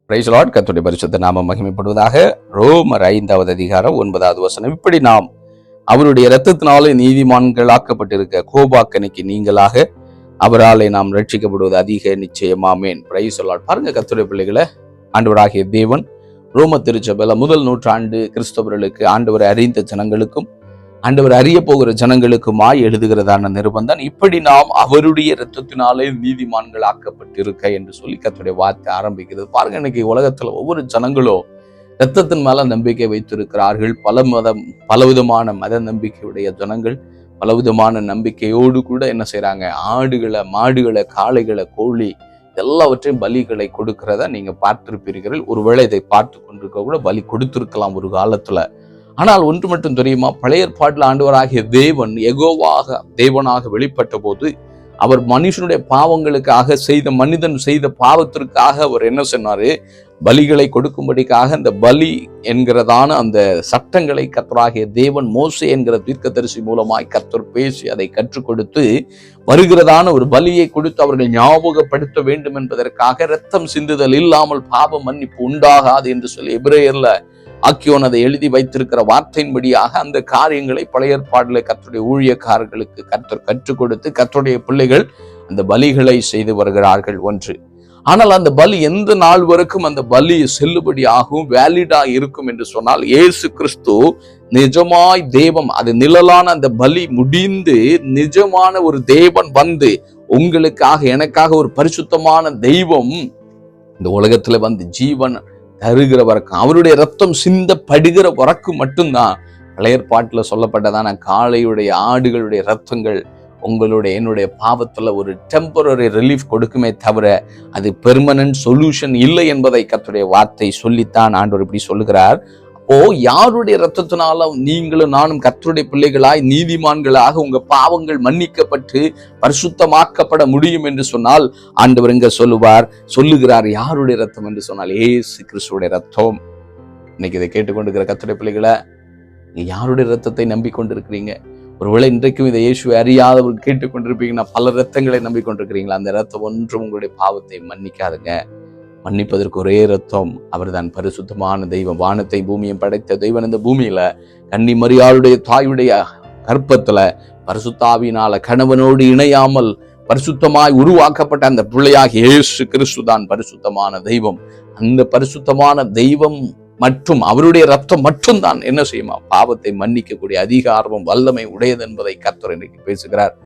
Price Lord. கர்த்தருடைய பரிசுத்த நாமம் மகிமைப்படுவதாக. ரோமர் 5வது அதிகாரம் 9வது வசனம். இப்படி நாம் அவருடைய இரத்தத்தினாலே நீதிமான்களாக்கப்பட்டிருக்க கோபாக்கனைக்கு நீங்களாக அவராலே நாம் ரட்சிக்கப்படுவது அதிக நிச்சயமாமேன். Price Lord. பாருங்க கர்த்தருடைய பிள்ளைகளை, ஆண்டவராகிய தேவன் ரோம திருச்சபையில முதல் நூற்றாண்டு கிறிஸ்தவர்களுக்கு ஆண்டவரை அறிந்த ஜனங்களுக்கும் ஆண்டவர் அறிய போகிற ஜனங்களுக்குமாய் எழுதுகிறதான நிருபந்தான். இப்படி நாம் அவருடைய இரத்தத்தினாலே நீதிமான்கள் ஆக்கப்பட்டிருக்க என்று சொல்லி கர்த்தருடைய வார்த்தை ஆரம்பிக்கிறது. பாருங்க, இன்னைக்கு உலகத்துல ஒவ்வொரு ஜனங்களும் இரத்தத்தின் மேல நம்பிக்கை வைத்திருக்கிறார்கள். பலவிதமான மத நம்பிக்கையுடைய ஜனங்கள் பலவிதமான நம்பிக்கையோடு கூட என்ன செய்யறாங்க, ஆடுகளை, மாடுகளை, காளைகளை, கோழி எல்லாவற்றையும் பலிகளை கொடுக்கிறத நீங்க பார்த்திருப்பீர்கள். ஒருவேளை இதை பார்த்து கொண்டிருக்க கூட பலி கொடுத்திருக்கலாம் ஒரு காலத்துல. ஆனால் ஒன்று மட்டும் தெரியுமா, பழைய ஏற்பாட்டில் ஆண்டவராகிய தேவன் யெகோவாக தேவனாக வெளிப்பட்ட போது அவர் மனுஷனுடைய பாவங்களுக்காக மனிதன் செய்த பாவத்திற்காக அவர் என்ன சொன்னாரு, பலிகளை கொடுக்கும்படிக்காக அந்த பலி என்கிறதான அந்த சட்டங்களை கர்த்தராகிய தேவன் மோசே என்கிற தீர்க்கதரிசி மூலமாய் கர்த்தர் பேசி அதை கற்றுக் கொடுத்து வருகிறதான ஒரு பலியை கொடுத்து அவர்கள் ஞாபகப்படுத்த வேண்டும் என்பதற்காக இரத்தம் சிந்துதல் இல்லாமல் பாவ மன்னிப்பு உண்டாகாது என்று சொல்லி எபிரேயர்ல ஆக்கியோன் அதை எழுதி வைத்திருக்கிற வார்த்தையின்படியாக அந்த காரியங்களை பழைய ஏற்பாடுல கர்த்தருடைய ஊழியக்காரர்களுக்கு கர்த்தர் கற்றுக் கொடுத்து கர்த்தருடைய பிள்ளைகள் அந்த பலிகளை செய்து வருகிறார்கள். ஒன்று. ஆனால் அந்த பலி எந்த நாள் வரைக்கும் அந்த பலி செல்லுபடியாகவும் வேலிடா இருக்கும் என்று சொன்னால், இயேசு கிறிஸ்து நிஜமாய் தேவன், அது நிழலான அந்த பலி முடிந்து நிஜமான ஒரு தேவன் வந்து உங்களுக்காக எனக்காக ஒரு பரிசுத்தமான தெய்வம் இந்த உலகத்துல வந்து ஜீவன் தருகிற வரைக்கும், அவருடைய ரத்தம் சிந்தப்படுகிற வரைக்கும் மட்டும்தான் பழைய ஏற்பாட்டுல சொல்லப்பட்டதான காளையுடைய, ஆடுகளுடைய ரத்தங்கள் உங்களுடைய என்னுடைய பாவத்துல ஒரு டெம்பரரி ரிலீஃப் கொடுக்குமே தவிர அது பெர்மனன்ட் சொல்யூஷன் இல்லை என்பதை கர்த்தருடைய வார்த்தை சொல்லித்தான் ஆண்டவர் இப்படி சொல்லுகிறார். அப்போ யாருடைய ரத்தத்தினால நீங்களும் நானும் கர்த்தருடைய பிள்ளைகளாய் நீதிமான்களாக உங்க பாவங்கள் மன்னிக்கப்பட்டு பரிசுத்தமாக்கப்பட முடியும் என்று சொன்னால் ஆண்டவர் இங்க சொல்லுகிறார். யாருடைய ரத்தம் என்று சொன்னால் இயேசு கிறிஸ்துடைய ரத்தம். இன்னைக்கு இதை கேட்டுக்கொண்டிருக்கிற கர்த்தருடைய பிள்ளைகளை, நீங்க யாருடைய ரத்தத்தை நம்பிக்கொண்டிருக்கிறீங்க? ஒருவேளை இன்றைக்கும் இதை இயேசுவை அறியாதவர் கேட்டுக்கொண்டிருப்பீங்கன்னா பல ரத்தங்களை நம்பிக்கொண்டிருக்கிறீங்களா? அந்த ரத்தம் ஒன்றும் உங்களுடைய பாவத்தை மன்னிக்காதுங்க. மன்னிப்பதற்கு ஒரே ரத்தம், அவர் தான் பரிசுத்தமான தெய்வம். வானத்தை பூமியை படைத்த தெய்வன் இந்த பூமியில கன்னி மரியாளுடைய தாயுடைய கற்பத்துல பரிசுத்தாவினால கணவனோடு இணையாமல் பரிசுத்தமாய் உருவாக்கப்பட்ட அந்த பிள்ளையாக இயேசு கிறிஸ்து தான் பரிசுத்தமான தெய்வம். அந்த பரிசுத்தமான தெய்வம் மற்றும் அவருடைய ரத்தம் மட்டும் தான் என்ன செய்யுமா, பாவத்தை மன்னிக்கக்கூடிய அதிகாரமும் வல்லமை உடையது என்பதை கர்த்தர் இன்னைக்கு பேசுகிறார்.